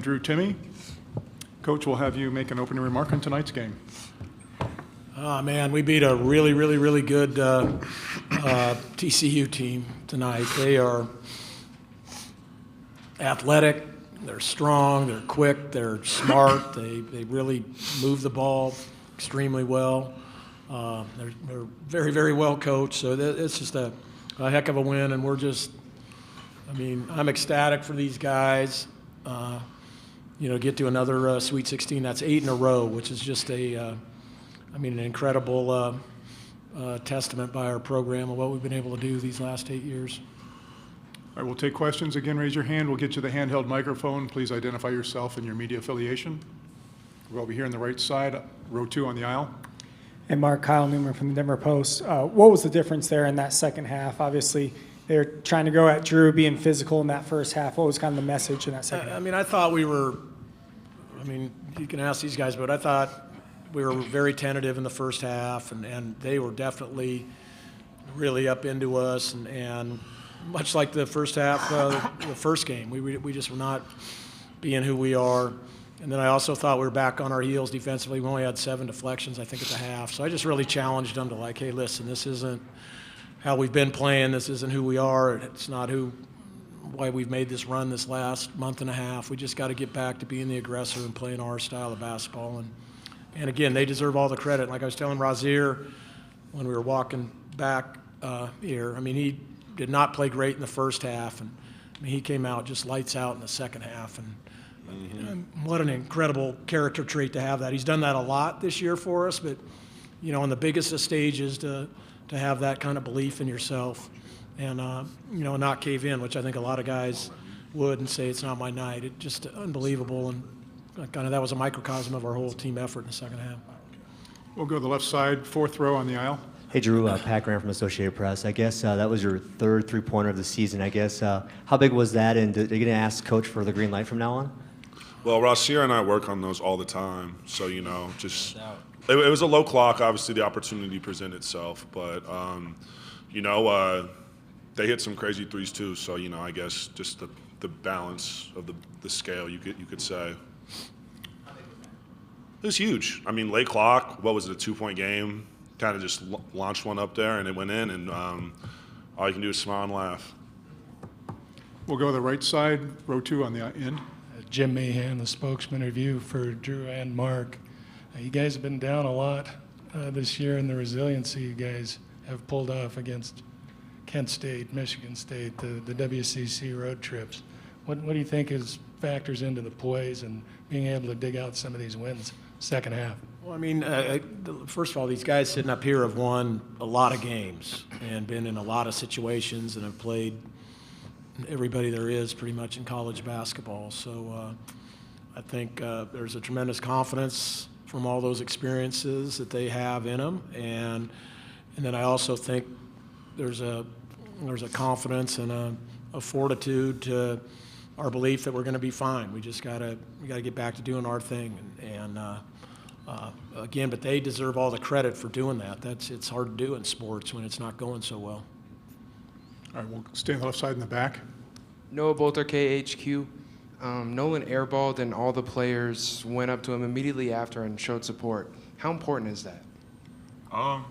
Drew Timme. Coach, we'll have you make an opening remark on tonight's game. Oh, man, we beat a really, really, really good TCU team tonight. They are athletic, they're strong, they're quick, they're smart, they really move the ball extremely well. They're very, very well coached, so it's just a heck of a win, and I'm ecstatic for these guys. Get to another Sweet 16. That's 8 in a row, which is just an incredible testament by our program of what we've been able to do these last 8 years. All right, we'll take questions. Again, raise your hand. We'll get you the handheld microphone. Please identify yourself and your media affiliation. We'll be here on the right side, row 2 on the aisle. Hey, Mark, Kyle Newman from the Denver Post. What was the difference there in that second half? Obviously, they're trying to go at Drew being physical in that first half. What was kind of the message in that second half? I thought you can ask these guys, but I thought we were very tentative in the first half, and they were definitely really up into us, and much like the first half, the first game, we just were not being who we are. And then I also thought we were back on our heels defensively. We only had 7 deflections, I think, at the half. So I just really challenged them to hey, listen, this isn't how we've been playing. This isn't who we are. It's not why we've made this run this last month and a half. We just got to get back to being the aggressor and playing our style of basketball. And again, they deserve all the credit. Like I was telling Razir when we were walking back here, he did not play great in the first half, and he came out just lights out in the second half. And what an incredible character trait to have that. He's done that a lot this year for us, but on the biggest of stages to have that kind of belief in yourself and not cave in, which I think a lot of guys would and say it's not my night. It's just unbelievable, and kind of that was a microcosm of our whole team effort in the second half. We'll go to the left side, 4th row on the aisle. Hey, Drew, Pat Graham from Associated Press. I guess that was your 3rd three-pointer of the season. I guess how big was that, and are you going to ask Coach for the green light from now on? Well, Rasir and I work on those all the time, so it was a low clock. Obviously, the opportunity presented itself, but they hit some crazy threes too. So I guess just the balance of the scale, you could say. It was huge. Late clock. What was it? A 2-point game. Kind of just launched one up there, and it went in, and all you can do is smile and laugh. We'll go to the right side, row 2 on the end. Jim Mahan, the spokesman of you for Drew and Mark. You guys have been down a lot this year, and the resiliency you guys have pulled off against Kent State, Michigan State, the WCC road trips. What do you think factors into the poise and being able to dig out some of these wins second half? Well, first of all, these guys sitting up here have won a lot of games and been in a lot of situations and have played everybody there is pretty much in college basketball. So I think there's a tremendous confidence from all those experiences that they have in them, and then I also think there's a confidence and a fortitude to our belief that we're going to be fine. We gotta get back to doing our thing, and again, but they deserve all the credit for doing that. It's hard to do in sports when it's not going so well. All right, we'll stay on the left side in the back. Noah Bolter, KHQ. Nolan airballed, and all the players went up to him immediately after and showed support. How important is that? I'll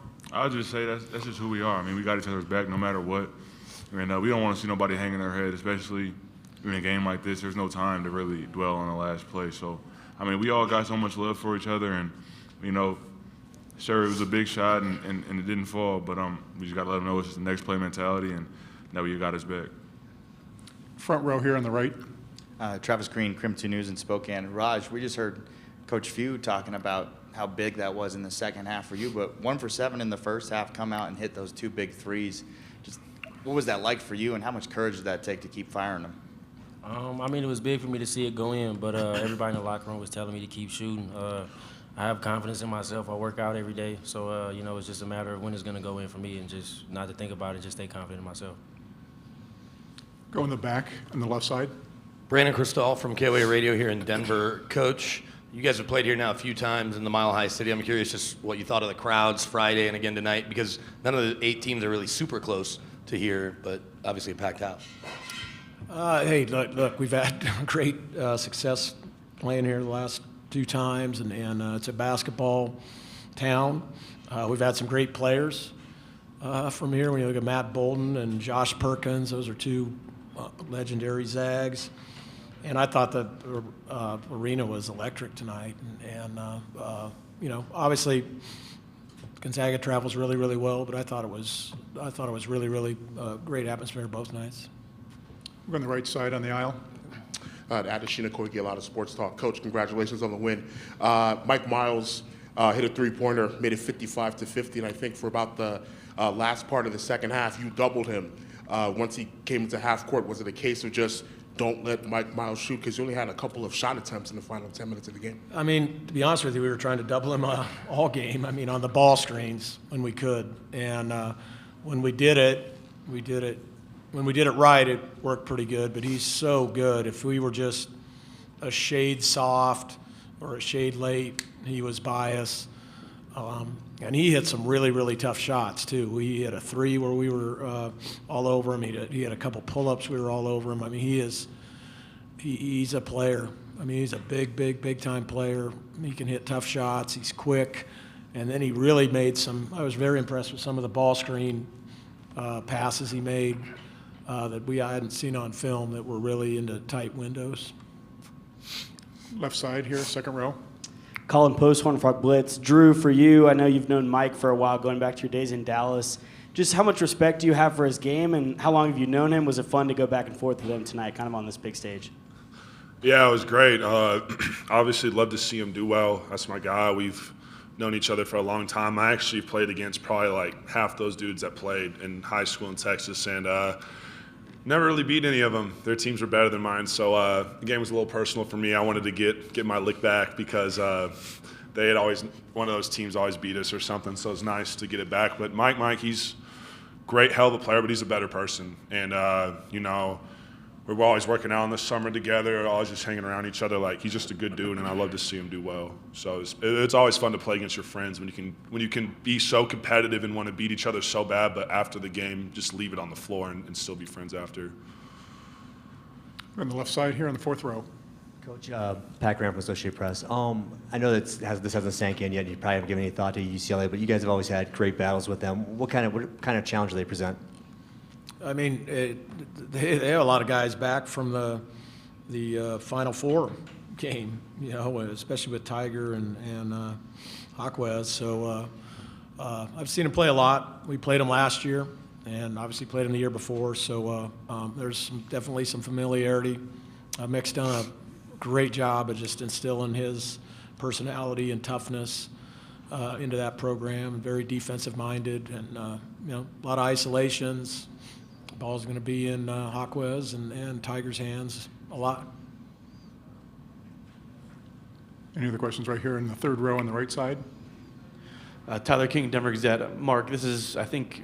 just say that's just who we are. We got each other's back no matter what. And we don't want to see nobody hanging their head, especially in a game like this. There's no time to really dwell on the last play. So, we all got so much love for each other, and, sure, it was a big shot and it didn't fall, but we just got to let them know it's just the next play mentality and that we got his back. Front row here on the right. Travis Green, Crim 2 News in Spokane. Raj, we just heard Coach Few talking about how big that was in the second half for you, but 1 for 7 in the first half, come out and hit those 2 big threes. Just what was that like for you, and how much courage did that take to keep firing them? It was big for me to see it go in, but everybody in the locker room was telling me to keep shooting. I have confidence in myself. I work out every day, so it's just a matter of when it's going to go in for me, and just not to think about it, just stay confident in myself. Go in the back on the left side. Brandon Cristal from KOA Radio here in Denver. Coach, you guys have played here now a few times in the Mile High City. I'm curious just what you thought of the crowds Friday and again tonight, because none of the 8 teams are really super close to here, but obviously a packed house. Hey, look, we've had great success playing here the last 2 times, and it's a basketball town. We've had some great players from here. When you look at Matt Bolden and Josh Perkins, those are 2 legendary Zags. And I thought the arena was electric tonight. And obviously Gonzaga travels really, really well, but I thought it was really, really great atmosphere both nights. We're on the right side on the aisle. Adeshina Koike, a lot of sports talk. Coach, congratulations on the win. Mike Miles hit a 3-pointer, made it 55-50, and I think for about the last part of the second half, you doubled him. Once he came into half court, was it a case of just don't let Mike Miles shoot? Because you only had a couple of shot attempts in the final 10 minutes of the game. I mean, to be honest with you, we were trying to double him all game. I mean, on the ball screens when we could. And when we did it, when we did it right, it worked pretty good. But he's so good. If we were just a shade soft or a shade late, he was by us. And he hit some really, really tough shots, too. He hit a 3 where we were all over him. He had a couple pull-ups. We were all over him. I mean, he's a player. I mean, he's a big-time player. He can hit tough shots. He's quick. And then he really made some – I was very impressed with some of the ball screen passes he made that I hadn't seen on film that were really into tight windows. Left side here, second row. Colin Post, Horned Frog Blitz. Drew, for you, I know you've known Mike for a while, going back to your days in Dallas. Just how much respect do you have for his game, and how long have you known him? Was it fun to go back and forth with him tonight, kind of on this big stage? Yeah, it was great. Obviously, love to see him do well. That's my guy. We've known each other for a long time. I actually played against probably like half those dudes that played in high school in Texas, and never really beat any of them. Their teams were better than mine, so the game was a little personal for me. I wanted to get my lick back because they had always, one of those teams always beat us or something, so it was nice to get it back. But Mike, he's great, hell of a player, but he's a better person. And, we're always working out in the summer together, always just hanging around each other. Like, he's just a good dude, and I love to see him do well. So it's always fun to play against your friends when you can be so competitive and want to beat each other so bad, but after the game, just leave it on the floor and still be friends after. We're on the left side here on the fourth row. Coach, Pat Graham from Associated Press. I know that this hasn't sank in yet. You probably haven't given any thought to UCLA, but you guys have always had great battles with them. What kind of challenge do they present? I mean, they have a lot of guys back from the Final Four game, especially with Tiger and Hawkwez. So I've seen him play a lot. We played him last year, and obviously played him the year before. So there's definitely some familiarity. Mick's done a great job of just instilling his personality and toughness into that program. Very defensive-minded, and a lot of isolations. Ball's going to be in Hawkwez and Tiger's hands a lot. Any other questions right here in the third row on the right side? Tyler King, Denver Gazette. Mark, this is, I think,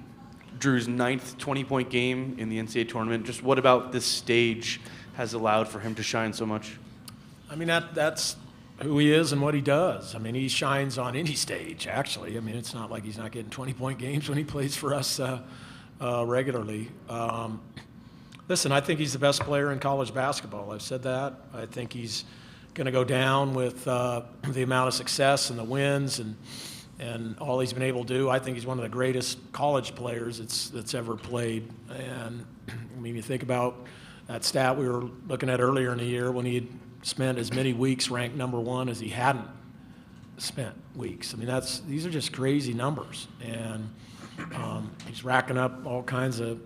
Drew's 9th 20-point game in the NCAA tournament. Just what about this stage has allowed for him to shine so much? I mean, that's who he is and what he does. I mean, he shines on any stage, actually. I mean, it's not like he's not getting 20-point games when he plays for us regularly. Listen, I think he's the best player in college basketball. I've said that. I think he's going to go down with the amount of success and the wins and all he's been able to do. I think he's one of the greatest college players that's ever played. And I mean, you think about that stat we were looking at earlier in the year when he had spent as many weeks ranked number 1 as he hadn't spent weeks. I mean, these are just crazy numbers. And he's racking up all kinds of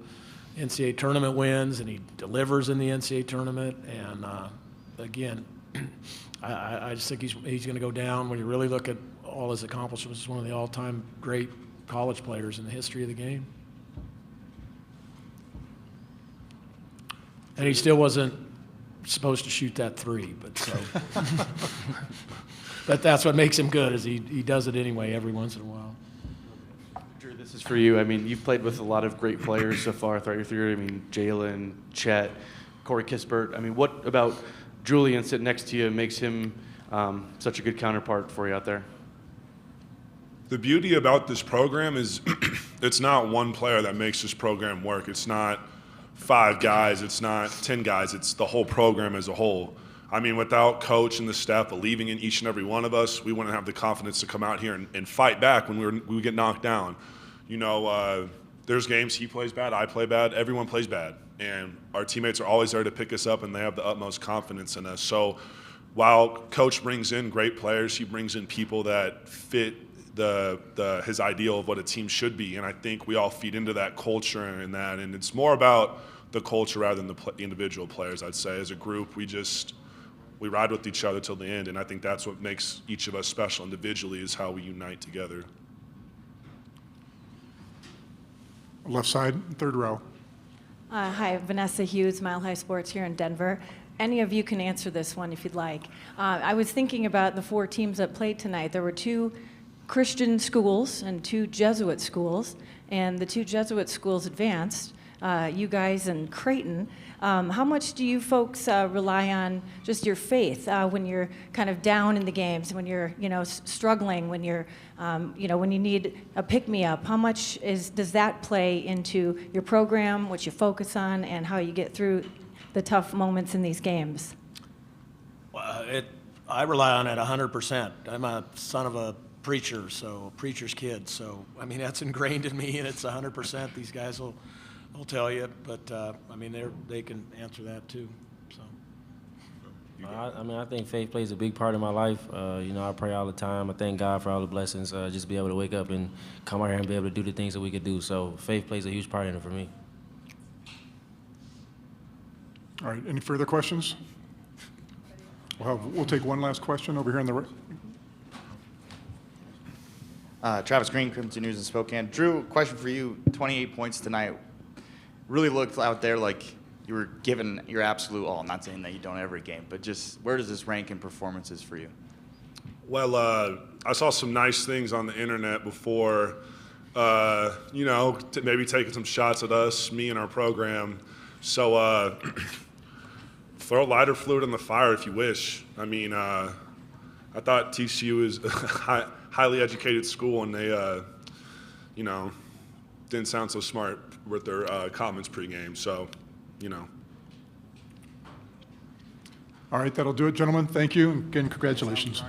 NCAA tournament wins, and he delivers in the NCAA tournament. And again, I just think he's going to go down when you really look at all his accomplishments as one of the all-time great college players in the history of the game. And he still wasn't supposed to shoot that 3, but that's what makes him good, is he does it anyway every once in a while. This is for you. I mean, you've played with a lot of great players so far throughout your career. I mean, Jalen, Chet, Corey Kispert. I mean, what about Julian sitting next to you makes him such a good counterpart for you out there? The beauty about this program is it's not one player that makes this program work. It's not 5 guys, it's not 10 guys, it's the whole program as a whole. I mean, without coach and the staff believing in each and every one of us, we wouldn't have the confidence to come out here and fight back when we would get knocked down. You know, there's games he plays bad, I play bad, everyone plays bad. And our teammates are always there to pick us up, and they have the utmost confidence in us. So while coach brings in great players, he brings in people that fit his ideal of what a team should be. And I think we all feed into that culture and that. And it's more about the culture rather than the individual players, I'd say. As a group, we ride with each other till the end, and I think that's what makes each of us special individually, is how we unite together. Left side, third row. Hi, Vanessa Hughes, Mile High Sports here in Denver. Any of you can answer this one if you'd like. I was thinking about the 4 teams that played tonight. There were 2 Christian schools and 2 Jesuit schools, and the 2 Jesuit schools advanced, you guys and Creighton. How much do you folks rely on just your faith when you're kind of down in the games, when you're, struggling, when you're, when you need a pick-me-up? How much does that play into your program, what you focus on, and how you get through the tough moments in these games? I rely on it 100%. I'm a son of a preacher, so preacher's kid. So, I mean, that's ingrained in me, and it's 100%. These guys will tell you, but I mean, they can answer that too. So, I think faith plays a big part of my life. I pray all the time. I thank God for all the blessings. Just be able to wake up and come out here and be able to do the things that we could do. So faith plays a huge part in it for me. All right, any further questions? We'll take one last question over here on the right. Travis Green, Crimson News in Spokane. Drew, question for you. 28 points tonight. Really looked out there like you were giving your absolute all. I'm not saying that you don't every game, but just where does this rank in performances for you? Well, I saw some nice things on the internet before, maybe taking some shots at us, me and our program. So throw lighter fluid in the fire if you wish. I mean, I thought TCU is a highly educated school, and they, didn't sound so smart with their comments pregame. So, All right, that'll do it, gentlemen. Thank you, and again, congratulations.